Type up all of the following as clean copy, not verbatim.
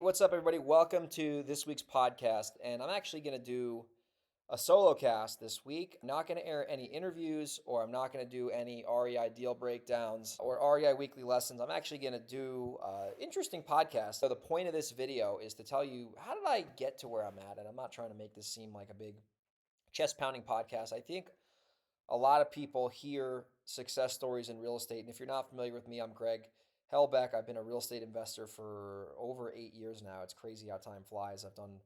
what's up, everybody? Welcome to this week's podcast. And I'm actually going to do a solo cast this week. I'm not going to air any interviews, or I'm not going to do any REI deal breakdowns or REI weekly lessons. I'm actually going to do an interesting podcast. So, the point of this video is to tell you, how did I get to where I'm at? And I'm not trying to make this seem like a big chest pounding podcast. I think a lot of people hear success stories in real estate. And if you're not familiar with me, I'm Greg Helbeck. I've been a real estate investor for over 8 years now. It's crazy how time flies. I've done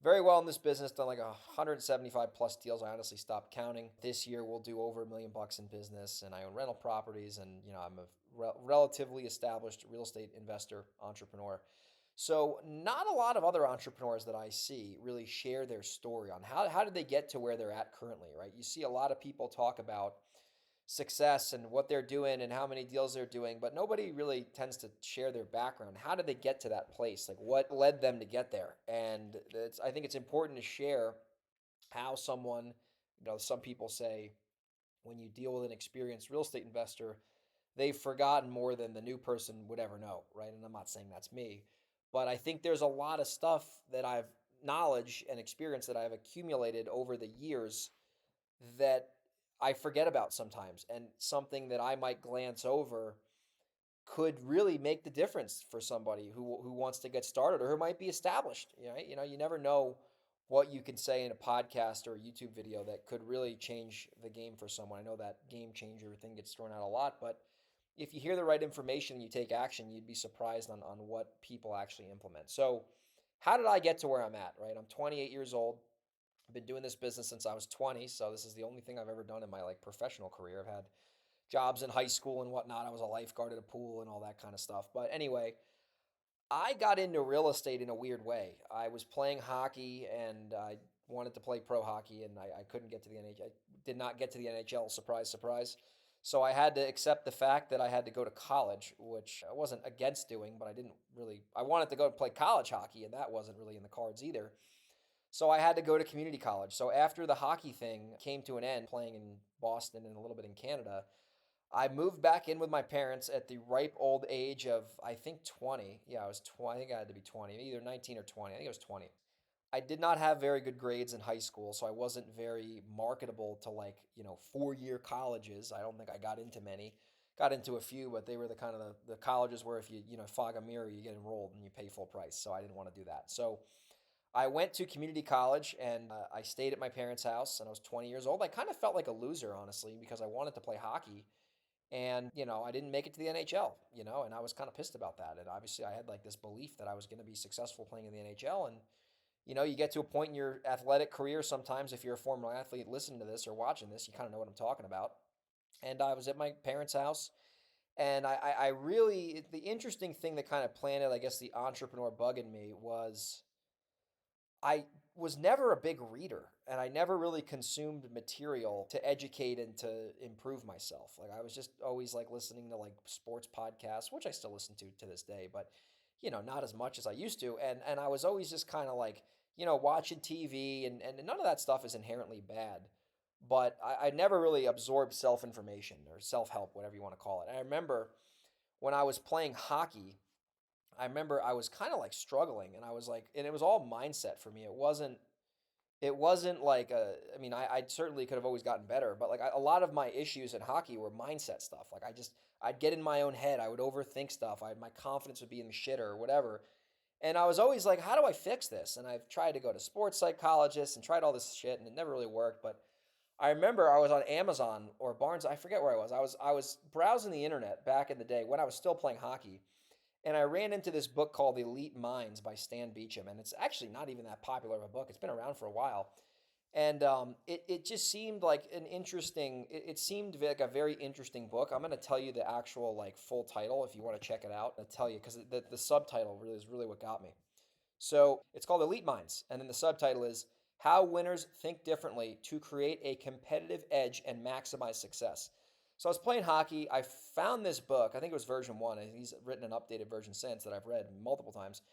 very well in this business, done like 175 plus deals. I honestly stopped counting. This year we'll do over $1 million in business, and I own rental properties, and I'm a relatively established real estate investor, entrepreneur. So not a lot of other entrepreneurs that I see really share their story on how did they get to where they're at currently, right? You see a lot of people talk about success and what they're doing and how many deals they're doing, but nobody really tends to share their background. How did they get to that place? Like, what led them to get there? And I think it's important to share how someone, some people say when you deal with an experienced real estate investor, they've forgotten more than the new person would ever know, right? And I'm not saying that's me, but I think there's a lot of stuff that knowledge and experience that I've accumulated over the years that I forget about sometimes, and something that I might glance over could really make the difference for somebody who wants to get started or who might be established. You never know what you can say in a podcast or a YouTube video that could really change the game for someone. I know that game changer thing gets thrown out a lot, but if you hear the right information and you take action, you'd be surprised on what people actually implement. So, how did I get to where I'm at, right? I'm 28 years old. I've been doing this business since I was 20, so this is the only thing I've ever done in my professional career. I've had jobs in high school and whatnot. I was a lifeguard at a pool and all that kind of stuff. But anyway, I got into real estate in a weird way. I was playing hockey, and I wanted to play pro hockey, and I couldn't get to the NHL. I did not get to the NHL. Surprise, surprise. So I had to accept the fact that I had to go to college, which I wasn't against doing, but I wanted to go and play college hockey, and that wasn't really in the cards either. So I had to go to community college. So after the hockey thing came to an end, playing in Boston and a little bit in Canada, I moved back in with my parents at the ripe old age of, I think, 20. Yeah, I was 20. I think I had to be 20, either 19 or 20. I think it was 20. I did not have very good grades in high school, so I wasn't very marketable to 4-year colleges. I don't think I got into many. Got into a few, but they were the kind of the colleges where if you fog a mirror, you get enrolled and you pay full price. So I didn't want to do that. So I went to community college, and I stayed at my parents' house, and I was 20 years old. I kind of felt like a loser, honestly, because I wanted to play hockey, and I didn't make it to the NHL, and I was kind of pissed about that. And obviously I had like this belief that I was going to be successful playing in the NHL. And you get to a point in your athletic career sometimes, if you're a former athlete listening to this or watching this, you kind of know what I'm talking about. And I was at my parents' house, and I really, the interesting thing that kind of planted, I guess, the entrepreneur bug in me was I was never a big reader, and I never really consumed material to educate and to improve myself. Like, I was just always like listening to like sports podcasts, which I still listen to this day, but not as much as I used to. And I was always just kind of like, watching TV, and none of that stuff is inherently bad. But I never really absorbed self-information or self-help, whatever you want to call it. And I remember when I was playing hockey, I remember I was kind of like struggling, and I was like, and it was all mindset for me. It wasn't like I mean, I certainly could have always gotten better, but like a lot of my issues in hockey were mindset stuff. Like I'd get in my own head. I would overthink stuff. My confidence would be in the shitter or whatever. And I was always like, how do I fix this? And I've tried to go to sports psychologists and tried all this shit, and it never really worked. But I remember I was on Amazon or Barnes. I forget where I was. I was browsing the internet back in the day when I was still playing hockey, and I ran into this book called Elite Minds by Stan Beecham. And it's actually not even that popular of a book. It's been around for a while. And it just seemed like it seemed like a very interesting book. I'm going to tell you the actual like full title if you want to check it out. I'll tell you because the subtitle really is really what got me. So it's called Elite Minds. And then the subtitle is How Winners Think Differently to Create a Competitive Edge and Maximize Success. So I was playing hockey. I found this book. I think it was version one. I think he's written an updated version since that I've read multiple times.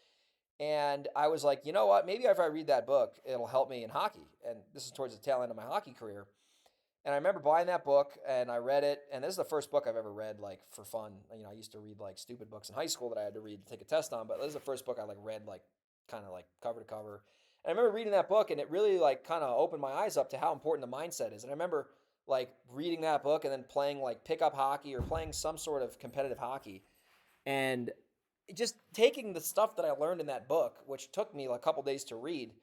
And I was like, you know what? Maybe if I read that book, it'll help me in hockey. And this is towards the tail end of my hockey career. And I remember buying that book and I read it. And this is the first book I've ever read like for fun. You know, I used to read like stupid books in high school that I had to read to take a test on, but this is the first book I like read like kind of like cover to cover. And I remember reading that book and it really like kind of opened my eyes up to how important the mindset is. And I remember like reading that book and then playing like pickup hockey or playing some sort of competitive hockey and just taking the stuff that I learned in that book, which took me like a couple days to read,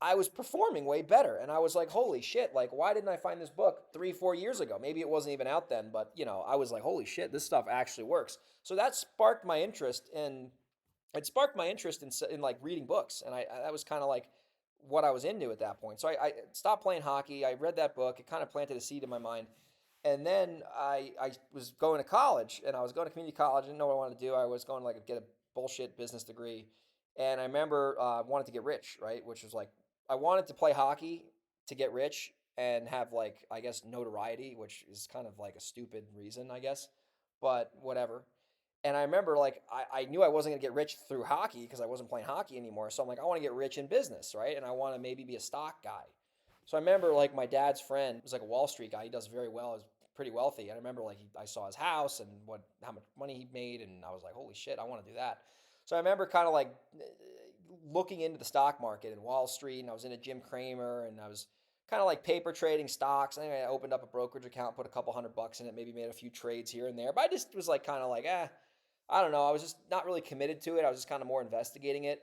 I was performing way better. And I was like, holy shit, like, why didn't I find this book 3, 4 years ago? Maybe it wasn't even out then, but, you know, I was like, holy shit, this stuff actually works. So that sparked my interest in, it sparked my interest in like reading books. And that was kind of like what I was into at that point. So I stopped playing hockey. I read that book. It kind of planted a seed in my mind. And then I was going to college and I was going to community college. I didn't know what I wanted to do. I was going to like get a bullshit business degree. And I remember wanted to get rich, right? Which was like, I wanted to play hockey to get rich and have like, I guess, notoriety, which is kind of like a stupid reason, I guess, but whatever. And I remember like, I knew I wasn't gonna get rich through hockey because I wasn't playing hockey anymore. So I'm like, I want to get rich in business, right? And I want to maybe be a stock guy. So I remember like my dad's friend was like a Wall Street guy. He does very well. He's pretty wealthy. And I remember like I saw his house and how much money he made, and I was like, holy shit, I want to do that. So I remember kind of like looking into the stock market and Wall Street, and I was into Jim Cramer, and I was kind of like paper trading stocks. I think I opened up a brokerage account, put a couple $100 in it, maybe made a few trades here and there. But I just was like kind of like, I don't know. I was just not really committed to it. I was just kind of more investigating it.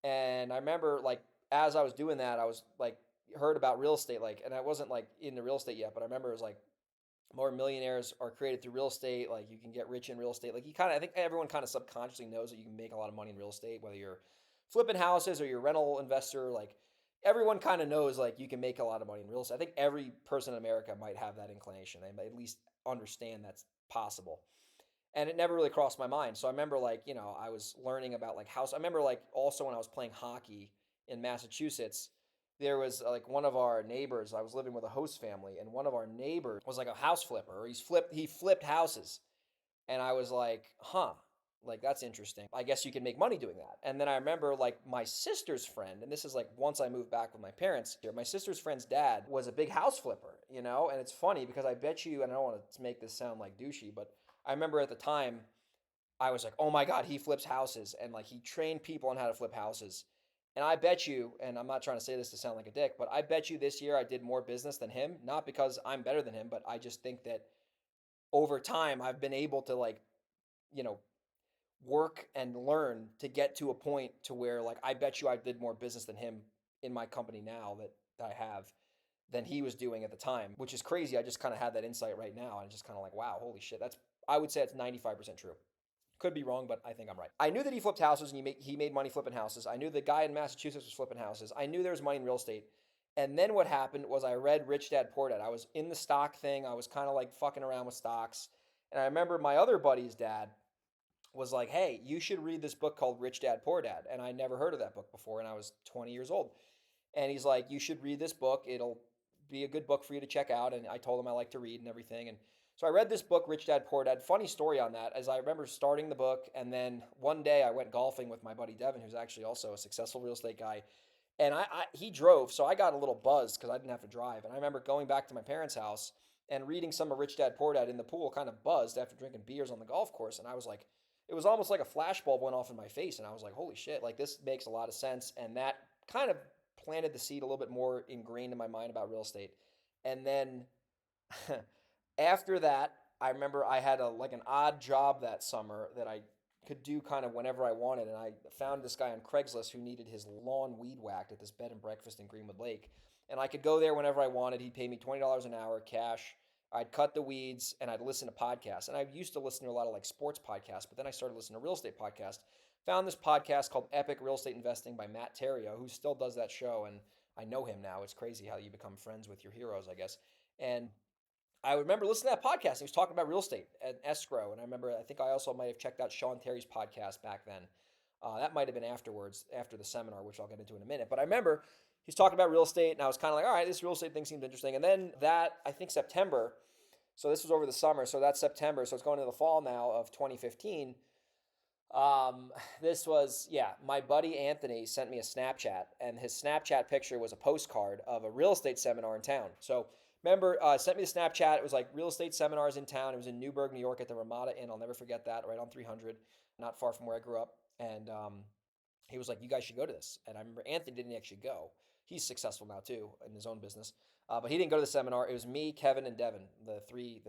And I remember like as I was doing that, I was like heard about real estate, like, and I wasn't like into real estate yet, but I remember it was like more millionaires are created through real estate. Like you can get rich in real estate. Like you kind of, I think everyone kind of subconsciously knows that you can make a lot of money in real estate, whether you're flipping houses or you're a rental investor. Like everyone kind of knows like you can make a lot of money in real estate. I think every person in America might have that inclination. They might at least understand that's possible. And it never really crossed my mind. So I remember like, you know, I was learning about like house. I remember like also when I was playing hockey in Massachusetts, there was like one of our neighbors. I was living with a host family, and one of our neighbors was like a house flipper. He flipped houses. And I was like, huh, like that's interesting. I guess you can make money doing that. And then I remember like my sister's friend, and this is like once I moved back with my parents here, my sister's friend's dad was a big house flipper, you know? And it's funny because I bet you, and I don't want to make this sound like douchey, but I remember at the time I was like, oh my God, he flips houses. And like he trained people on how to flip houses. And I bet you, and I'm not trying to say this to sound like a dick, but I bet you this year I did more business than him. Not because I'm better than him, but I just think that over time I've been able to like, you know, work and learn to get to a point to where like I bet you I did more business than him in my company now that I have than he was doing at the time, which is crazy. I just kind of had that insight right now and just kind of like, wow, holy shit. That's I would say it's 95% true. Could be wrong, but I think I'm right. I knew that he flipped houses and he made money flipping houses. I knew the guy in Massachusetts was flipping houses. I knew there was money in real estate. And then what happened was I read Rich Dad Poor Dad. I was in the stock thing. I was kind of like fucking around with stocks. And I remember my other buddy's dad was like, hey, you should read this book called Rich Dad Poor Dad. And I never heard of that book before, and I was 20 years old. And he's like, you should read this book. It'll be a good book for you to check out. And I told him I like to read and everything. And so I read this book, Rich Dad Poor Dad. Funny story on that, as I remember starting the book, and then one day I went golfing with my buddy Devin, who's actually also a successful real estate guy. And he drove, so I got a little buzzed because I didn't have to drive. And I remember going back to my parents' house and reading some of Rich Dad Poor Dad in the pool, kind of buzzed after drinking beers on the golf course. And I was like, it was almost like a flashbulb went off in my face. And I was like, holy shit, like this makes a lot of sense. And that kind of planted the seed a little bit more ingrained in my mind about real estate. And then after that, I remember I had like an odd job that summer that I could do kind of whenever I wanted. And I found this guy on Craigslist who needed his lawn weed whacked at this bed and breakfast in Greenwood Lake. And I could go there whenever I wanted. He'd pay me $20 an hour cash. I'd cut the weeds and I'd listen to podcasts. And I used to listen to a lot of like sports podcasts, but then I started listening to real estate podcasts. Found this podcast called Epic Real Estate Investing by Matt Terrio, who still does that show. And I know him now. It's crazy how you become friends with your heroes, I guess. And I remember listening to that podcast. He was talking about real estate and escrow. And I remember, I think I also might have checked out Sean Terry's podcast back then. That might have been afterwards, after the seminar, which I'll get into in a minute. But I remember he's talking about real estate, and I was kind of like, all right, this real estate thing seems interesting. And then that, I think September, so this was over the summer, so that's September, so it's going into the fall now of 2015. This was, my buddy Anthony sent me a Snapchat, and his Snapchat picture was a postcard of a real estate seminar in town. So Remember, sent me the Snapchat. It was like real estate seminars in town. It was in Newburgh, New York at the Ramada Inn. I'll never forget that, right on 300, not far from where I grew up. And he was like, "You guys should go to this." And I remember Anthony didn't actually go. He's successful now too in his own business, but he didn't go to the seminar. It was me, Kevin, and Devin, the three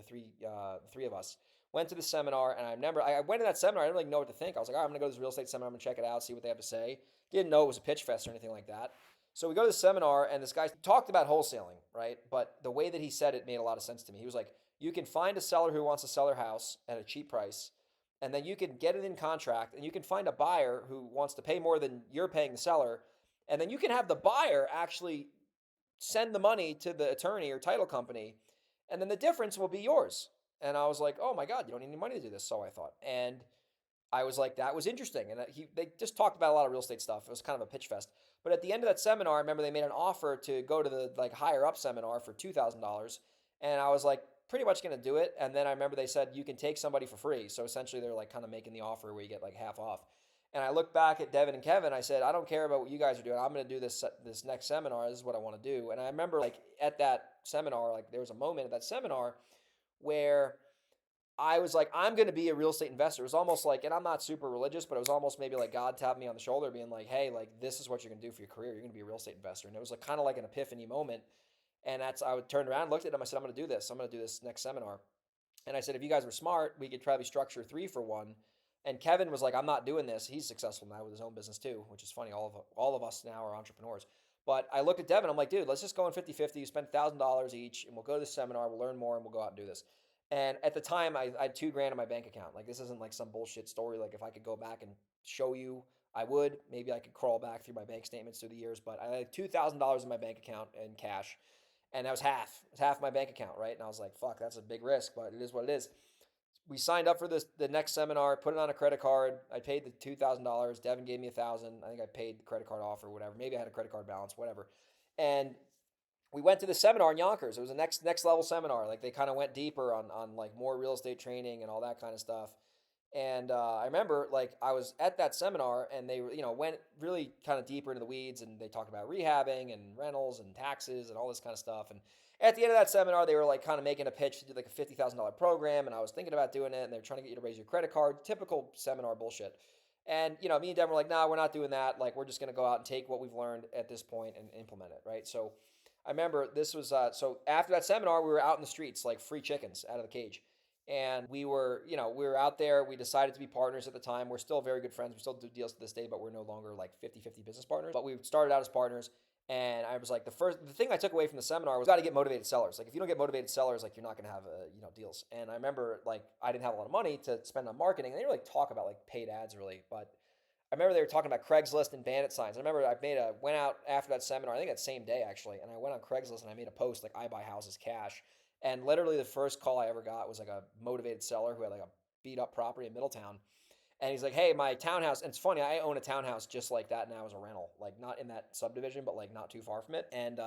of us went to the seminar. And I remember I went to that seminar. I didn't really know what to think. I was like, "All right, I'm gonna go to this real estate seminar. I'm gonna check it out, see what they have to say." Didn't know it was a pitch fest or anything like that. So we go to the seminar, and this guy talked about wholesaling, right? But the way that he said it made a lot of sense to me. He was like, "You can find a seller who wants to sell their house at a cheap price, and then you can get it in contract, and you can find a buyer who wants to pay more than you're paying the seller, and then you can have the buyer actually send the money to the attorney or title company, and then the difference will be yours." And I was like, "Oh my God, you don't need any money to do this." So I thought. And I was like, that was interesting. And they just talked about a lot of real estate stuff. It was kind of a pitch fest. But at the end of that seminar, I remember they made an offer to go to the like higher up seminar for $2,000. And I was like, pretty much going to do it. And then I remember they said, you can take somebody for free. So essentially they're like kind of making the offer where you get like half off. And I looked back at Devin and Kevin. I said, I don't care about what you guys are doing. I'm going to do this next seminar. This is what I want to do. And I remember like at that seminar, like there was a moment at that seminar where I was like, I'm going to be a real estate investor. It was almost like, and I'm not super religious, but it was almost maybe like God tapped me on the shoulder, being like, hey, like this is what you're going to do for your career. You're going to be a real estate investor. And it was like kind of like an epiphany moment. And I would turn around, looked at him. I said, I'm going to do this. I'm going to do this next seminar. And I said, if you guys were smart, we could probably structure 3-for-1. And Kevin was like, I'm not doing this. He's successful now with his own business too, which is funny. All of us now are entrepreneurs. But I looked at Devin. I'm like, dude, let's just go in 50-50. You spend $1,000 each, and we'll go to this seminar. We'll learn more, and we'll go out and do this. And at the time, I had $2,000 in my bank account. Like this isn't like some bullshit story. Like if I could go back and show you, I would. Maybe I could crawl back through my bank statements through the years. But I had $2,000 in my bank account in cash, and that was half. It was half my bank account, right? And I was like, fuck, that's a big risk, but it is what it is. We signed up for the next seminar, put it on a credit card. I paid the $2,000. Devin gave me 1,000. I think I paid the credit card off or whatever. Maybe I had a credit card balance, whatever. And we went to the seminar in Yonkers. It was a next level seminar. Like they kind of went deeper on like more real estate training and all that kind of stuff. And I remember like I was at that seminar and they went really kind of deeper into the weeds, and they talked about rehabbing and rentals and taxes and all this kind of stuff. And at the end of that seminar, they were like kind of making a pitch to do like a $50,000 program, and I was thinking about doing it, and they're trying to get you to raise your credit card, typical seminar bullshit. And me and Devin were like, nah, we're not doing that. Like we're just gonna go out and take what we've learned at this point and implement it, right? So I remember this was so after that seminar, we were out in the streets like free chickens out of the cage. And we were out there. We decided to be partners at the time. We're still very good friends. We still do deals to this day, but we're no longer like 50-50 business partners. But we started out as partners. And I was like, the thing I took away from the seminar was got to get motivated sellers. Like if you don't get motivated sellers, like you're not going to have deals. And I remember like I didn't have a lot of money to spend on marketing. They didn't really talk about like paid ads really, but I remember they were talking about Craigslist and bandit signs. I remember went out after that seminar, I think that same day actually, and I went on Craigslist and I made a post like I buy houses cash. And literally the first call I ever got was like a motivated seller who had like a beat up property in Middletown. And he's like, hey, my townhouse, and it's funny, I own a townhouse just like that now as a rental, like not in that subdivision, but like not too far from it. And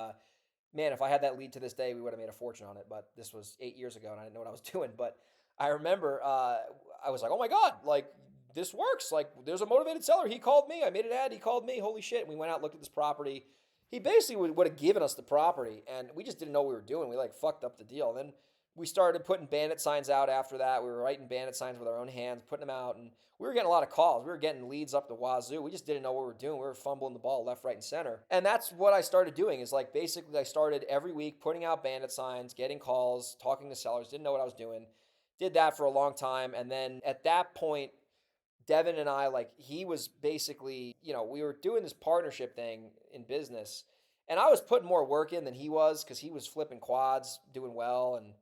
man, if I had that lead to this day, we would have made a fortune on it. But this was 8 years ago and I didn't know what I was doing. But I remember I was like, oh my God, like this works. Like there's a motivated seller. He called me. I made an ad. He called me. Holy shit. And we went out, looked at this property. He basically would have given us the property, and we just didn't know what we were doing. We like fucked up the deal. And then we started putting bandit signs out after that. We were writing bandit signs with our own hands, putting them out, and we were getting a lot of calls. We were getting leads up the wazoo. We just didn't know what we were doing. We were fumbling the ball left, right, and center. And that's what I started doing is like basically I started every week putting out bandit signs, getting calls, talking to sellers, didn't know what I was doing. Did that for a long time. And then at that point, Devin and I, like, he was basically, we were doing this partnership thing in business, and I was putting more work in than he was because he was flipping quads, doing well, and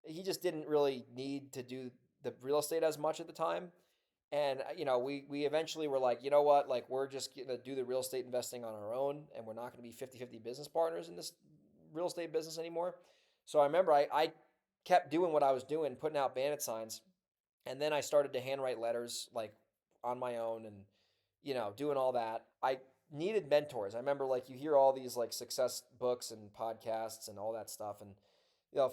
he just didn't really need to do the real estate as much at the time. And, we eventually were like, you know what, like, we're just going to do the real estate investing on our own, and we're not going to be 50-50 business partners in this real estate business anymore. So I remember I kept doing what I was doing, putting out bandit signs, and then I started to handwrite letters, like, on my own and doing all that. I needed mentors. I remember like you hear all these like success books and podcasts and all that stuff, and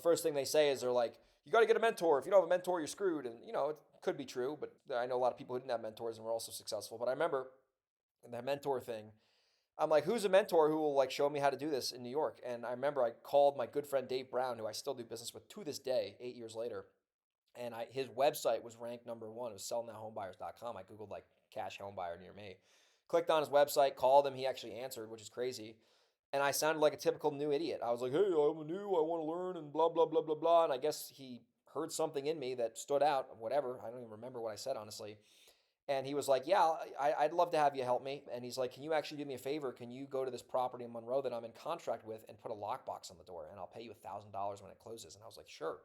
first thing they say is they're like, you got to get a mentor. If you don't have a mentor, you're screwed. And it could be true, but I know a lot of people who didn't have mentors and were also successful. But I remember the mentor thing, I'm like, who's a mentor who will like show me how to do this in New York? And I remember I called my good friend Dave Brown, who I still do business with to this day, 8 years later. And his website was ranked number one. It was sellnowhomebuyers.com. I Googled like cash home buyer near me. Clicked on his website, called him. He actually answered, which is crazy. And I sounded like a typical new idiot. I was like, hey, I'm new. I want to learn and blah, blah, blah, blah, blah. And I guess he heard something in me that stood out, whatever. I don't even remember what I said, honestly. And he was like, yeah, I'd love to have you help me. And he's like, can you actually do me a favor? Can you go to this property in Monroe that I'm in contract with and put a lockbox on the door? And I'll pay you $1,000 when it closes. And I was like, sure.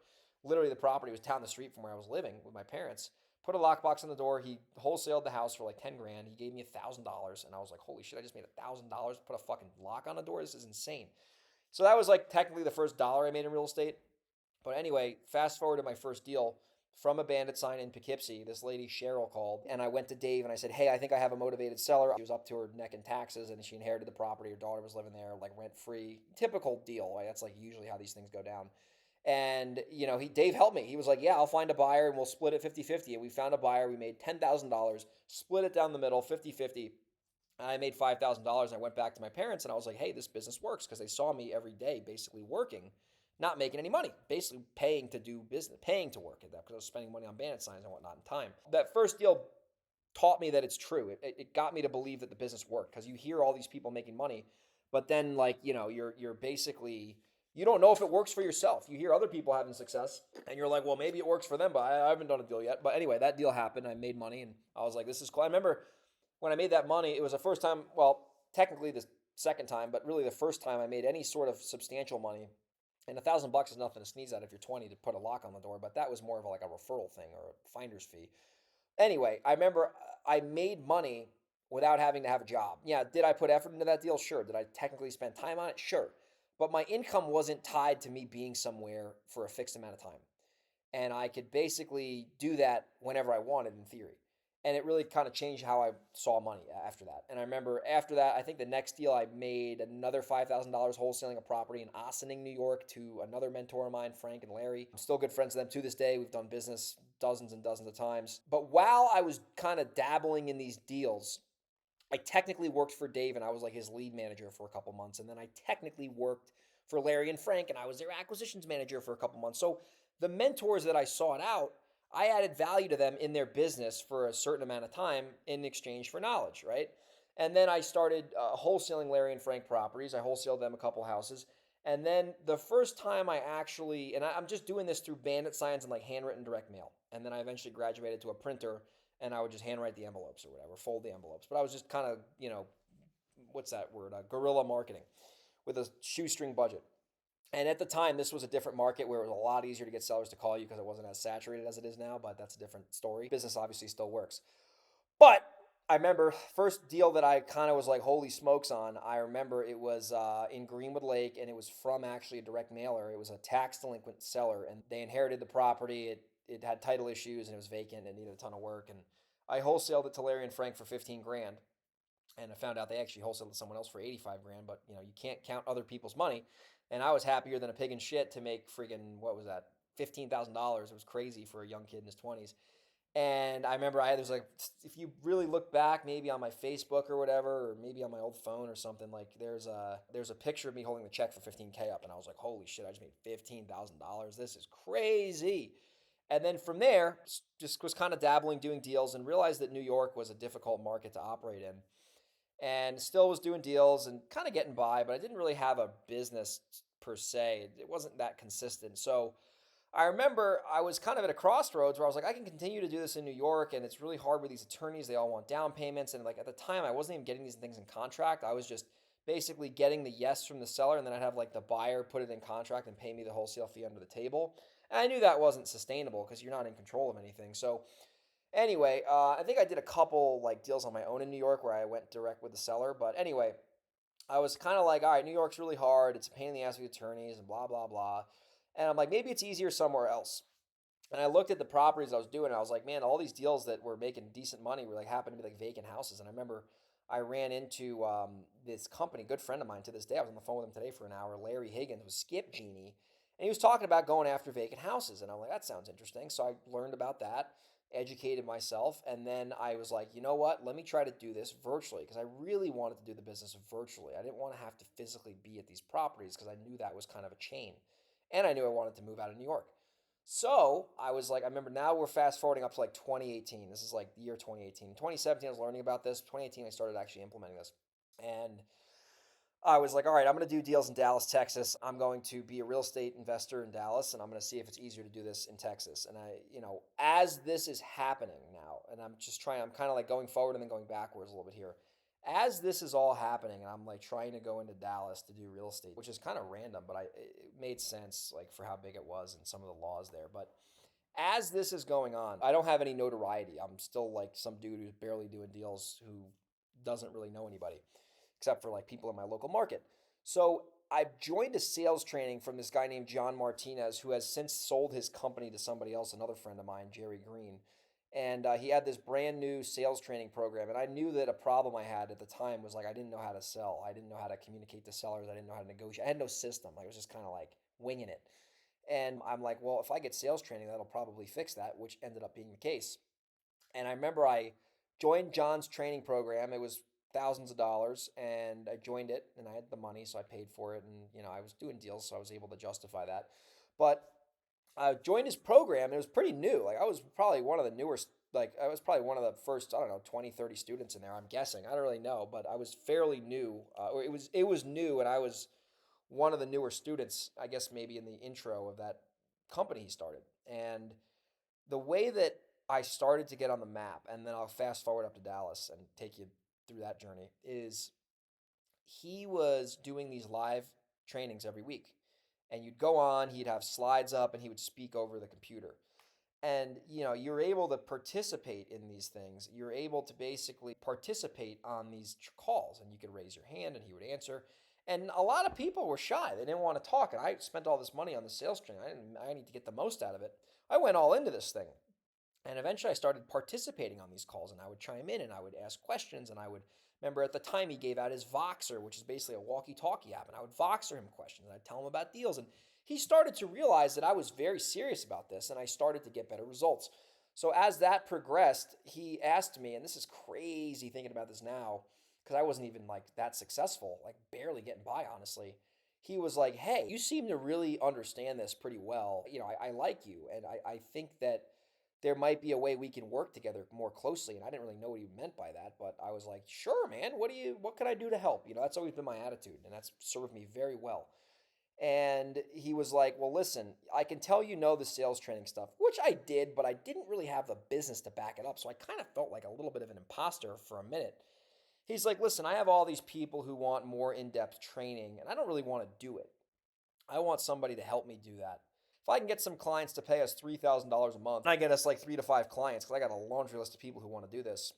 Literally, the property was down the street from where I was living with my parents. Put a lockbox on the door. He wholesaled the house for like 10 grand. He gave me $1,000. And I was like, holy shit, I just made $1,000 to put a fucking lock on the door? This is insane. So that was like technically the first dollar I made in real estate. But anyway, fast forward to my first deal from a bandit sign in Poughkeepsie. This lady, Cheryl, called, and I went to Dave and I said, hey, I think I have a motivated seller. She was up to her neck in taxes and she inherited the property. Her daughter was living there, like rent free. Typical deal. Right? That's like usually how these things go down. And, Dave helped me. He was like, yeah, I'll find a buyer and we'll split it 50-50. And we found a buyer. We made $10,000, split it down the middle, 50-50. I made $5,000. I went back to my parents and I was like, hey, this business works, because they saw me every day basically working, not making any money, basically paying to do business, paying to work at that, because I was spending money on bandit signs and whatnot in time. That first deal taught me that it's true. It got me to believe that the business worked, because you hear all these people making money, but then you're basically, you don't know if it works for yourself. You hear other people having success and you're like, well, maybe it works for them, but I haven't done a deal yet. But anyway, that deal happened. I made money and I was like, this is cool. I remember when I made that money, it was the first time, well, technically the second time, but really the first time I made any sort of substantial money. And $1,000 is nothing to sneeze at if you're 20 to put a lock on the door, but that was more of like a referral thing or a finder's fee. Anyway, I remember I made money without having to have a job. Yeah, did I put effort into that deal? Sure. Did I technically spend time on it? Sure. But my income wasn't tied to me being somewhere for a fixed amount of time. And I could basically do that whenever I wanted in theory. And it really kind of changed how I saw money after that. And I remember after that, I think the next deal I made another $5,000 wholesaling a property in Ossining, New York, to another mentor of mine, Frank and Larry. I'm still good friends with them to this day. We've done business dozens and dozens of times. But while I was kind of dabbling in these deals, I technically worked for Dave and I was like his lead manager for a couple months. And then I technically worked for Larry and Frank and I was their acquisitions manager for a couple months. So the mentors that I sought out, I added value to them in their business for a certain amount of time in exchange for knowledge, right? And then I started wholesaling Larry and Frank properties. I wholesaled them a couple houses. And then the first time I actually, and I'm just doing this through bandit signs and like handwritten direct mail. And then I eventually graduated to a printer and I would just handwrite the envelopes or whatever, fold the envelopes. But I was just kind of, what's that word? Guerrilla marketing with a shoestring budget. And at the time, this was a different market where it was a lot easier to get sellers to call you because it wasn't as saturated as it is now, but that's a different story. Business obviously still works. But I remember first deal that I kind of was like, holy smokes on, I remember it was in Greenwood Lake and it was from actually a direct mailer. It was a tax delinquent seller and they inherited the property. It had title issues and it was vacant and needed a ton of work. And I wholesaled it to Larry and Frank for 15 grand. And I found out they actually wholesaled to someone else for 85 grand, but you can't count other people's money. And I was happier than a pig in shit to make friggin', what was that, $15,000. It was crazy for a young kid in his 20s. And I remember there's like, if you really look back, maybe on my Facebook or whatever, or maybe on my old phone or something, like there's a picture of me holding the check for 15K up. And I was like, holy shit, I just made $15,000. This is crazy. And then from there, just was kind of dabbling, doing deals, and realized that New York was a difficult market to operate in. And still was doing deals and kind of getting by, but I didn't really have a business per se. It wasn't that consistent. So I remember I was kind of at a crossroads where I was like, I can continue to do this in New York, and it's really hard with these attorneys. They all want down payments. And like at the time, I wasn't even getting these things in contract. I was just basically getting the yes from the seller, and then I'd have like the buyer put it in contract and pay me the wholesale fee under the table. And I knew that wasn't sustainable because you're not in control of anything. So anyway, I think I did a couple like deals on my own in New York where I went direct with the seller. But anyway, I was kind of like, all right, New York's really hard. It's a pain in the ass with attorneys and blah, blah, blah. And I'm like, maybe it's easier somewhere else. And I looked at the properties I was doing and I was like, man, all these deals that were making decent money were like happened to be like vacant houses. And I remember I ran into this company, good friend of mine to this day. I was on the phone with him today for an hour. Larry Higgins was Skip Genie. And he was talking about going after vacant houses. And I'm like, that sounds interesting. So I learned about that. educated myself, and then I was like, you know what? Let me try to do this virtually because I really wanted to do the business virtually. I didn't want to have to physically be at these properties because I knew that was kind of a chain. And I knew I wanted to move out of New York. So I was like, I remember now we're fast forwarding up to like 2018. This is like the year 2018. 2017, I was learning about this. 2018, I started actually implementing this. And I was like, all right, I'm going to do deals in Dallas, Texas. I'm going to be a real estate investor in Dallas, and I'm going to see if it's easier to do this in Texas. And as this is happening now, and I'm kind of like going forward and then going backwards a little bit here. As this is all happening, and I'm like trying to go into Dallas to do real estate, which is kind of random, but it made sense like for how big it was and some of the laws there. But as this is going on, I don't have any notoriety. I'm still like some dude who's barely doing deals who doesn't really know anybody except for like people in my local market. So I've joined a sales training from this guy named John Martinez, who has since sold his company to somebody else, another friend of mine, Jerry Green. And he had this brand new sales training program. And I knew that a problem I had at the time was like I didn't know how to sell. I didn't know how to communicate to sellers. I didn't know how to negotiate. I had no system. I was just kind of like winging it. And I'm like, well, if I get sales training, that'll probably fix that, which ended up being the case. And I remember I joined John's training program. It was thousands of dollars, and I joined it, and I had the money, so I paid for it. And I was doing deals, so I was able to justify that. But I joined his program, and it was pretty new. Like I was probably one of the newer, like I was probably one of the first, I don't know, 20, 30 students in there. I'm guessing. I don't really know, but I was fairly new. Or it was new, and I was one of the newer students, I guess maybe in the intro of that company he started. And the way that I started to get on the map, and then I'll fast forward up to Dallas and take you through that journey, is he was doing these live trainings every week. And you'd go on, he'd have slides up, and he would speak over the computer. And you're able to participate in these things. You're able to basically participate on these calls, and you could raise your hand and he would answer. And a lot of people were shy. They didn't want to talk. And I spent all this money on the sales training. I need to get the most out of it. I went all into this thing. And eventually I started participating on these calls, and I would chime in and I would ask questions, and I would remember at the time he gave out his Voxer, which is basically a walkie-talkie app, and I would Voxer him questions, and I'd tell him about deals. And he started to realize that I was very serious about this, and I started to get better results. So as that progressed, he asked me, and this is crazy thinking about this now, because I wasn't even like that successful, like barely getting by, honestly. He was like, hey, you seem to really understand this pretty well. I like you, and I think that there might be a way we can work together more closely. And I didn't really know what he meant by that, but I was like, sure, man, what can I do to help? That's always been my attitude, and that's served me very well. And he was like, well, listen, I can tell you know the sales training stuff, which I did, but I didn't really have the business to back it up. So I kind of felt like a little bit of an imposter for a minute. He's like, listen, I have all these people who want more in-depth training, and I don't really want to do it. I want somebody to help me do that. If I can get some clients to pay us $3,000 a month, and I get us like 3 to 5 clients, because I got a laundry list of people who want to do this,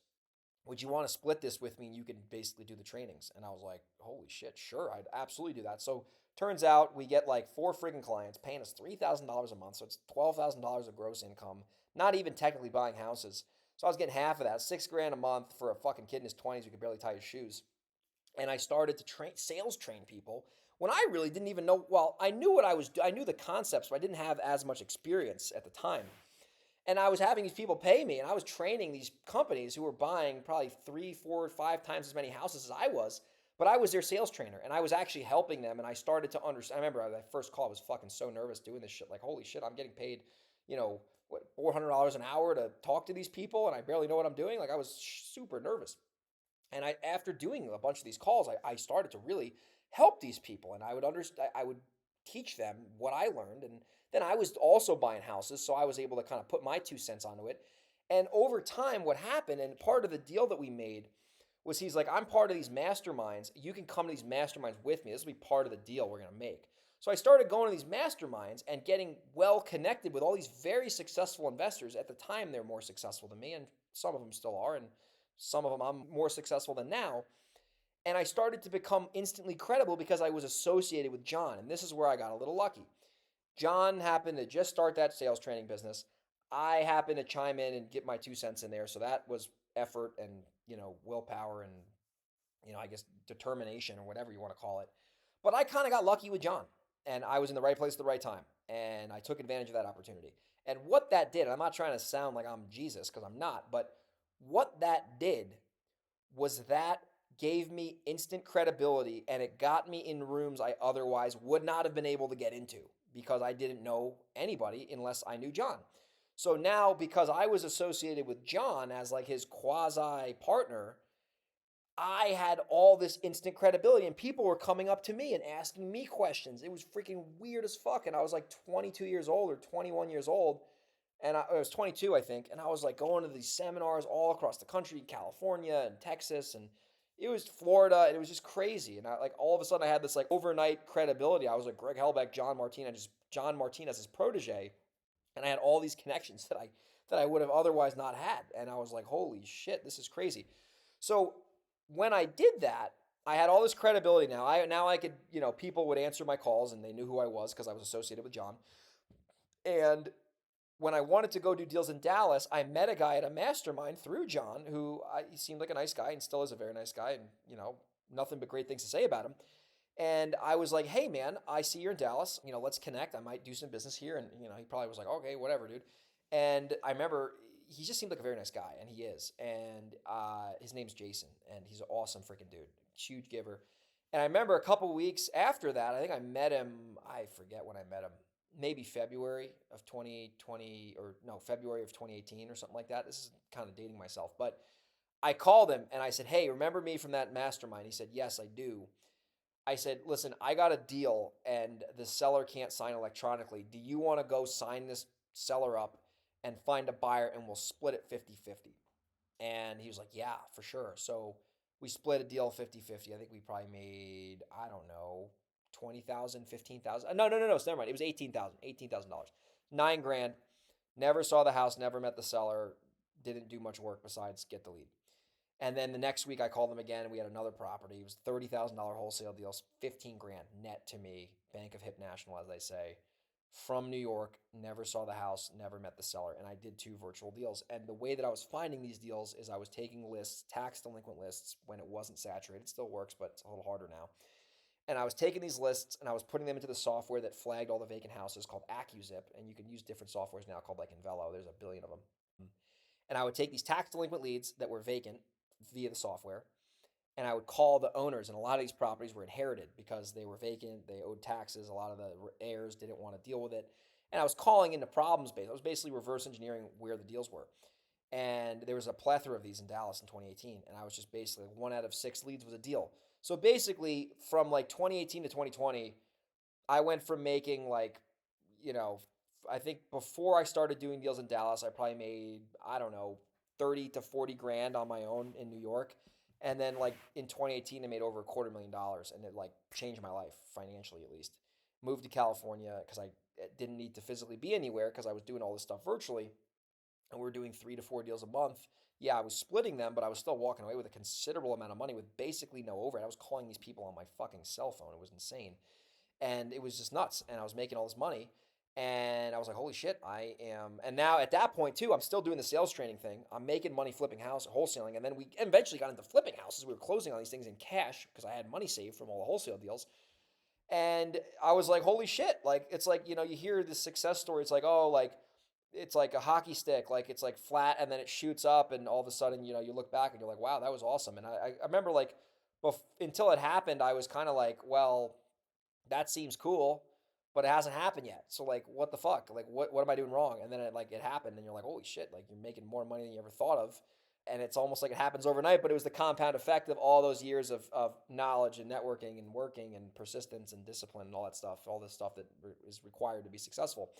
would you want to split this with me and you can basically do the trainings? And I was like, holy shit, sure, I'd absolutely do that. So turns out we get like 4 friggin' clients paying us $3,000 a month. So it's $12,000 of gross income, not even technically buying houses. So I was getting half of that, $6,000 a month for a fucking kid in his 20s who could barely tie his shoes. And I started to sales train people when I really didn't even know. Well, I knew what I knew the concepts, but I didn't have as much experience at the time. And I was having these people pay me, and I was training these companies who were buying probably 3, 4, 5 times as many houses as I was. But I was their sales trainer, and I was actually helping them. And I started to understand. I remember that first call, I was fucking so nervous doing this shit. Like, holy shit, I'm getting paid, what, $400 an hour to talk to these people, and I barely know what I'm doing. Like, I was super nervous. And after doing a bunch of these calls, I started to really help these people, and I would understand. I would teach them what I learned, and then I was also buying houses, so I was able to kind of put my 2 cents onto it. And over time, what happened, and part of the deal that we made was he's like, I'm part of these masterminds. You can come to these masterminds with me. This will be part of the deal we're going to make. So I started going to these masterminds and getting well connected with all these very successful investors. At the time, they're more successful than me, and some of them still are, and some of them I'm more successful than now. And I started to become instantly credible because I was associated with John. And this is where I got a little lucky. John happened to just start that sales training business. I happened to chime in and get my 2 cents in there. So that was effort and, willpower and, I guess determination or whatever you want to call it. But I kind of got lucky with John, and I was in the right place at the right time. And I took advantage of that opportunity. And what that did, I'm not trying to sound like I'm Jesus because I'm not, but what that did was that gave me instant credibility and it got me in rooms I otherwise would not have been able to get into because I didn't know anybody unless I knew John. So now, because I was associated with John as like his quasi partner, I had all this instant credibility and people were coming up to me and asking me questions. It was freaking weird as fuck. And I was like 22 years old or 21 years old. And I was 22, I think. And I was like going to these seminars all across the country, California and Texas. And it was Florida. And it was just crazy. And I like all of a sudden I had this like overnight credibility. I was like Greg Helbeck, John Martinez's protege. And I had all these connections that I would have otherwise not had. And I was like, holy shit, this is crazy. So when I did that, I had all this credibility now. I could, people would answer my calls and they knew who I was because I was associated with John. And when I wanted to go do deals in Dallas, I met a guy at a mastermind through John he seemed like a nice guy and still is a very nice guy and, nothing but great things to say about him. And I was like, hey, man, I see you're in Dallas. Let's connect. I might do some business here. And, he probably was like, okay, whatever, dude. And I remember he just seemed like a very nice guy, and he is. And his name's Jason, and he's an awesome freaking dude, huge giver. And I remember a couple weeks after that, I think I met him. I forget when I met him. Maybe February of 2020 or no, February of 2018 or something like that. This is kind of dating myself. But I called him and I said, hey, remember me from that mastermind? He said, yes, I do. I said, listen, I got a deal and the seller can't sign electronically. Do you want to go sign this seller up and find a buyer and we'll split it 50-50? And he was like, yeah, for sure. So we split a deal 50-50. I think we probably made, I don't know, 20,000, 15,000. No, never mind. It was $18,000. $9,000. Never saw the house, never met the seller, didn't do much work besides get the lead. And then the next week I called them again and we had another property. It was $30,000 wholesale deals, 15 grand net to me, Bank of Hip National, as they say, from New York, never saw the house, never met the seller. And I did 2 virtual deals. And the way that I was finding these deals is I was taking lists, tax delinquent lists when it wasn't saturated. It still works, but it's a little harder now. And I was taking these lists and I was putting them into the software that flagged all the vacant houses called AccuZip. And you can use different softwares now called like Envelo. There's a billion of them. And I would take these tax delinquent leads that were vacant via the software, and I would call the owners. And a lot of these properties were inherited because they were vacant, they owed taxes, a lot of the heirs didn't want to deal with it. And I was calling into problems based. I was basically reverse engineering where the deals were. And there was a plethora of these in Dallas in 2018. And I was just basically 1 out of 6 leads was a deal. So basically from like 2018 to 2020, I went from making like, I think before I started doing deals in Dallas, I probably made, I don't know, 30 to 40 grand on my own in New York. And then like in 2018, I made over $250,000 and it like changed my life financially, at least. Moved to California because I didn't need to physically be anywhere because I was doing all this stuff virtually. And we were doing 3 to 4 deals a month. Yeah, I was splitting them, but I was still walking away with a considerable amount of money with basically no overhead. I was calling these people on my fucking cell phone. It was insane. And it was just nuts. And I was making all this money. And I was like, holy shit, I am. And now at that point, too, I'm still doing the sales training thing. I'm making money flipping house, wholesaling. And then we eventually got into flipping houses. We were closing on these things in cash because I had money saved from all the wholesale deals. And I was like, holy shit. Like, it's like, you hear this success story. It's like, oh, like, it's like a hockey stick. Like, it's like flat and then it shoots up. And all of a sudden, you look back and you're like, wow, that was awesome. And I remember, like, until it happened, I was kind of like, well, that seems cool, but it hasn't happened yet. So like, what the fuck? Like, what am I doing wrong? And then it happened, and you're like, holy shit! Like, you're making more money than you ever thought of, and it's almost like it happens overnight. But it was the compound effect of all those years of knowledge and networking and working and persistence and discipline and all that stuff, all this stuff that is required to be successful.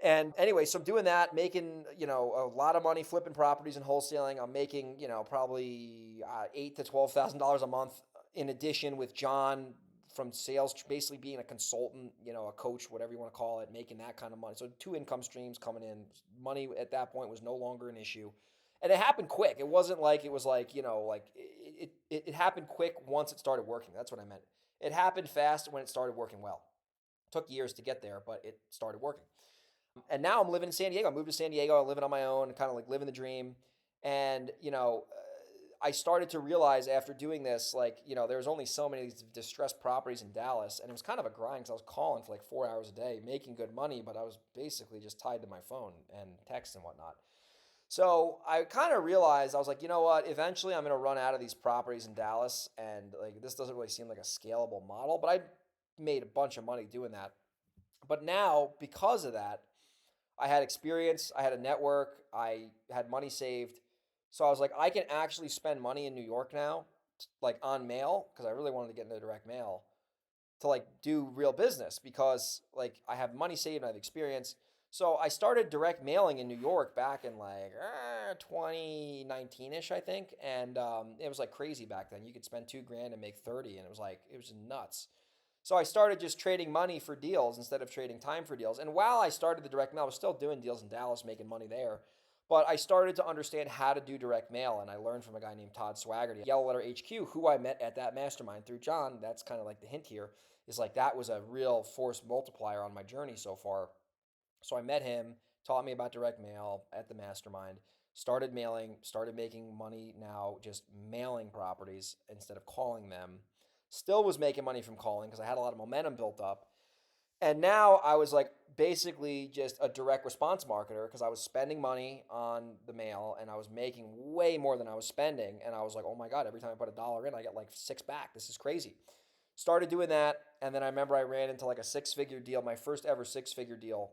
And anyway, so I'm doing that, making, a lot of money flipping properties and wholesaling. I'm making, probably $8,000 to $12,000 a month in addition with John from sales, basically being a consultant, a coach, whatever you want to call it, making that kind of money. So 2 income streams coming in. Money at that point was no longer an issue. And it happened quick. It wasn't like it was like, it happened quick once it started working. That's what I meant. It happened fast when it started working well. It took years to get there, but it started working. And now I'm living in San Diego. I moved to San Diego. I'm living on my own, kind of like living the dream. And, I started to realize after doing this, like, there was only so many distressed properties in Dallas, and it was kind of a grind because I was calling for like 4 hours a day, making good money, but I was basically just tied to my phone and text and whatnot. So I kind of realized, I was like, you know what? Eventually, I'm going to run out of these properties in Dallas, and like this doesn't really seem like a scalable model. But I made a bunch of money doing that. But now, because of that, I had experience, I had a network, I had money saved. So I was like, I can actually spend money in New York now, like on mail, because I really wanted to get into direct mail to like do real business because like I have money saved and I have experience. So I started direct mailing in New York back in like 2019ish, I think, and it was like crazy back then. You could spend 2 grand and make 30, and it was nuts. So I started just trading money for deals instead of trading time for deals. And while I started the direct mail, I was still doing deals in Dallas, making money there. But I started to understand how to do direct mail, and I learned from a guy named Todd Swaggerty, Yellow Letter HQ, who I met at that mastermind through John. That's kind of like the hint here, is like that was a real force multiplier on my journey so far. So I met him, taught me about direct mail at the mastermind, started mailing, started making money now just mailing properties instead of calling them. Still was making money from calling because I had a lot of momentum built up. And now I was like basically just a direct response marketer because I was spending money on the mail and I was making way more than I was spending. And I was like, oh my God, every time I put $1 in, I get like 6 back. This is crazy. Started doing that. And then I remember I ran into like a 6-figure deal. My first ever 6-figure deal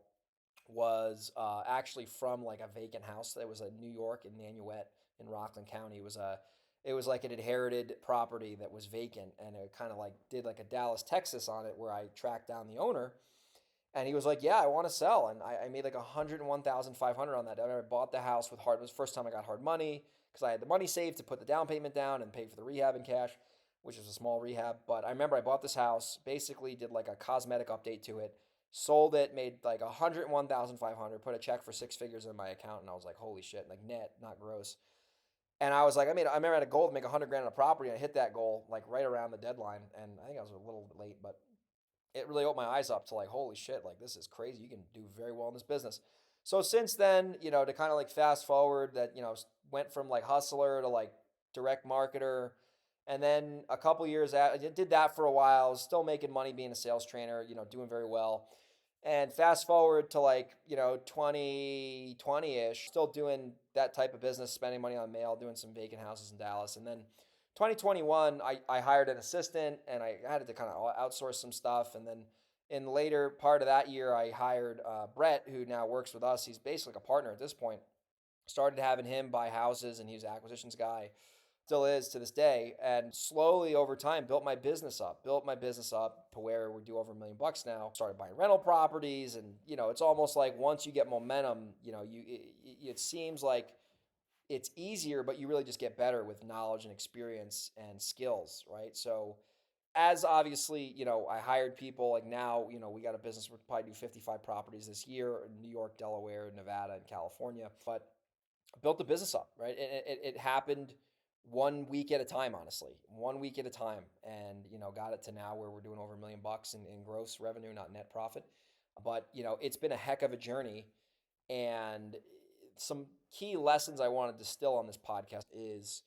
was actually from like a vacant house that was in New York in Nanuet in Rockland County. It was like an inherited property that was vacant, and it kind of like did like a Dallas, Texas on it, where I tracked down the owner, and he was like, "Yeah, I want to sell," and I made like 101,500 on that. I bought the house with hard. It was the first time I got hard money because I had the money saved to put the down payment down and pay for the rehab in cash, which was a small rehab. But I remember I bought this house, basically did like a cosmetic update to it, sold it, made like 101,500, put a check for 6 figures in my account, and I was like, "Holy shit!" Like net, not gross. And I was like, I remember I had a goal to make 100 grand on a property. And I hit that goal like right around the deadline. And I think I was a little bit late, but it really opened my eyes up to like, holy shit, like this is crazy. You can do very well in this business. So since then, to kind of like fast forward that, went from like hustler to like direct marketer. And then a couple years out, I did that for a while, still making money being a sales trainer, doing very well. And fast forward to like, 2020-ish, still doing that type of business, spending money on mail, doing some vacant houses in Dallas. And then 2021, I hired an assistant and I had to kind of outsource some stuff. And then in the later part of that year, I hired Brett, who now works with us. He's basically like a partner at this point. Started having him buy houses, and he was an acquisitions guy, still is to this day. And slowly over time, built my business up to where we do over $1 million now. Started buying rental properties, and it's almost like once you get momentum, it seems like it's easier, but you really just get better with knowledge and experience and skills, right? So as obviously, I hired people like now, we got a business, we'll probably do 55 properties this year in New York, Delaware, Nevada, and California. But built the business up, right? It happened 1 week at a time, honestly, 1 week at a time. And, got it to now where we're doing over $1 million in gross revenue, not net profit. But, it's been a heck of a journey. And some key lessons I want to distill on this podcast is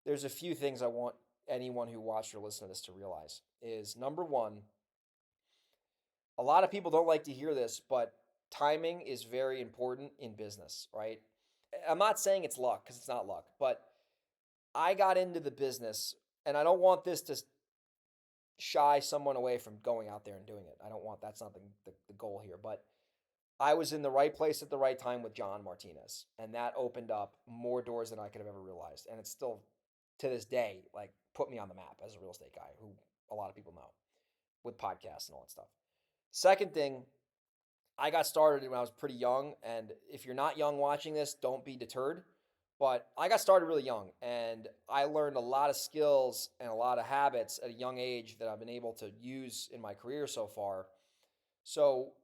there's a few things I want anyone who watched or listened to this to realize is number one, a lot of people don't like to hear this, but timing is very important in business, right? I'm not saying it's luck because it's not luck, but I got into the business and I don't want this to shy someone away from going out there and doing it. That's not the goal here, but I was in the right place at the right time with John Martinez, and that opened up more doors than I could have ever realized. And it's still to this day, like put me on the map as a real estate guy who a lot of people know with podcasts and all that stuff. Second thing, I got started when I was pretty young. And if you're not young watching this, don't be deterred. But I got started really young and I learned a lot of skills and a lot of habits at a young age that I've been able to use in my career so far. So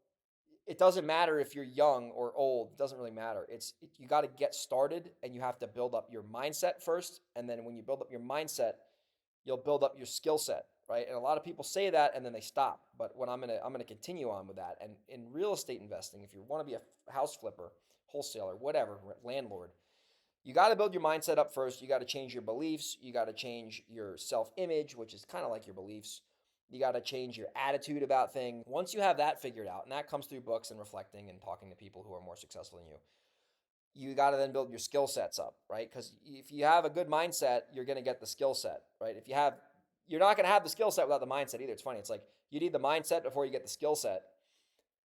it doesn't matter if you're young or old. It doesn't really matter. You got to get started and you have to build up your mindset first. And then when you build up your mindset, you'll build up your skill set, right? And a lot of people say that and then they stop. But what I'm gonna continue on with that. And in real estate investing, if you want to be a house flipper, wholesaler, whatever, landlord, You got to build your mindset up first. You got to change your beliefs. You got to change your self-image, which is kind of like your beliefs. You got to change your attitude about things. Once you have that figured out, and that comes through books and reflecting and talking to people who are more successful than you got to then build your skill sets up, right? Because if you have a good mindset, you're going to get the skill set, right? You're not going to have the skill set without the mindset either. It's funny. It's like you need the mindset before you get the skill set.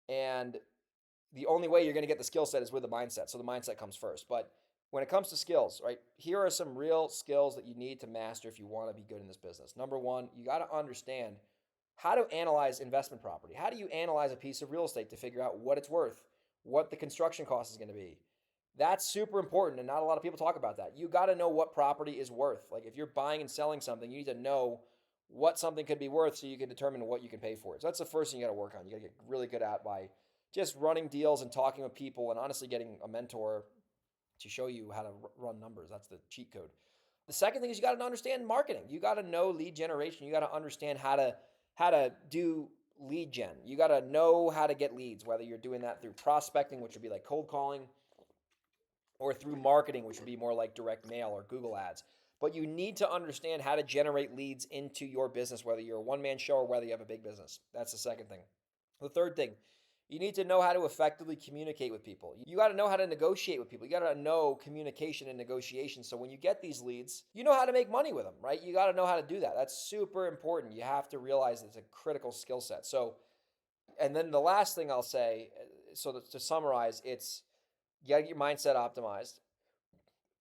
And the only way you're going to get the skill set is with the mindset. So the mindset comes first. But when it comes to skills, right, here are some real skills that you need to master if you want to be good in this business. Number one, you got to understand how to analyze investment property. How do you analyze a piece of real estate to figure out what it's worth, what the construction cost is going to be? That's super important, and not a lot of people talk about that. You got to know what property is worth. Like if you're buying and selling something, you need to know what something could be worth so you can determine what you can pay for it. So that's the first thing you got to work on. You got to get really good at by just running deals and talking with people and honestly getting a mentor to show you how to run numbers. That's the cheat code. The second thing is you got to understand marketing. You got to know lead generation. You got to understand how to do lead gen. You got to know how to get leads, whether you're doing that through prospecting, which would be like cold calling, or through marketing, which would be more like direct mail or Google ads. But you need to understand how to generate leads into your business, whether you're a one-man show or whether you have a big business. That's the second thing. The third thing, you need to know how to effectively communicate with people. You got to know how to negotiate with people. You got to know communication and negotiation. So when you get these leads, you know how to make money with them, right? You got to know how to do that. That's super important. You have to realize it's a critical skill set. So, and then the last thing I'll say, so to summarize, it's you got to get your mindset optimized,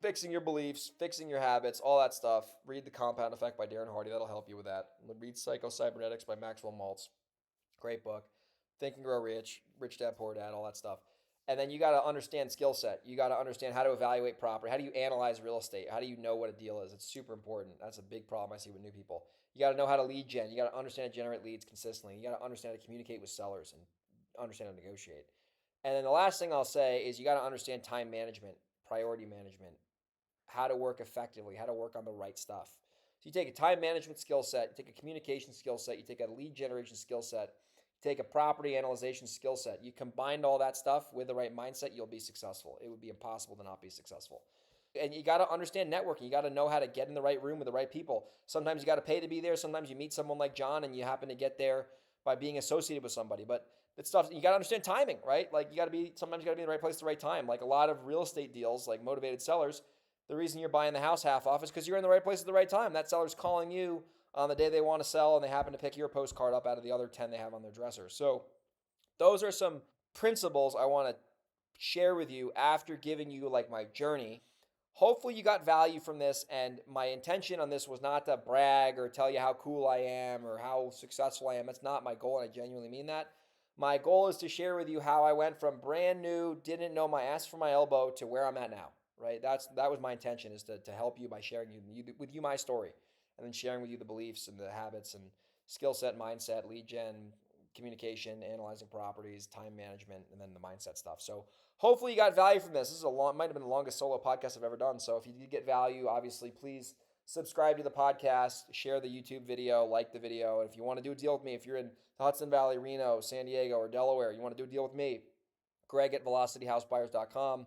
fixing your beliefs, fixing your habits, all that stuff. Read The Compound Effect by Darren Hardy. That'll help you with that. Read Psycho-Cybernetics by Maxwell Maltz. Great book. Think and Grow Rich, Rich Dad, Poor Dad, all that stuff. And then you got to understand skill set. You got to understand how to evaluate property. How do you analyze real estate? How do you know what a deal is? It's super important. That's a big problem I see with new people. You got to know how to lead gen. You got to understand how to generate leads consistently. You got to understand how to communicate with sellers and understand how to negotiate. And then the last thing I'll say is you got to understand time management, priority management, how to work effectively, how to work on the right stuff. So you take a time management skill set, you take a communication skill set, you take a lead generation skill set, you take a property analyzation skill set. You combine all that stuff with the right mindset, you'll be successful. It would be impossible to not be successful. And you got to understand networking. You got to know how to get in the right room with the right people. Sometimes you got to pay to be there. Sometimes you meet someone like John and you happen to get there by being associated with somebody. But it's stuff you got to understand timing, right? Like sometimes you got to be in the right place at the right time. Like a lot of real estate deals, like motivated sellers, the reason you're buying the house half off is because you're in the right place at the right time. That seller's calling you on the day they want to sell and they happen to pick your postcard up out of the other 10 they have on their dresser. So those are some principles I want to share with you after giving you like my journey. Hopefully you got value from this, and my intention on this was not to brag or tell you how cool I am or how successful I am. That's not my goal, and I genuinely mean that. My goal is to share with you how I went from brand new, didn't know my ass from my elbow to where I'm at now, right? That was my intention, is to help you by sharing with you my story, and then sharing with you the beliefs and the habits and skill set, mindset, lead gen, communication, analyzing properties, time management, and then the mindset stuff. So hopefully you got value from this. This is might have been the longest solo podcast I've ever done. So if you did get value, obviously please subscribe to the podcast, share the YouTube video, like the video. And if you want to do a deal with me, if you're in the Hudson Valley, Reno, San Diego, or Delaware, you want to do a deal with me, Greg@velocityhousebuyers.com.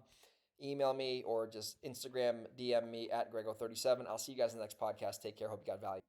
Email me or just Instagram DM me at Grego37. I'll see you guys in the next podcast. Take care. Hope you got value.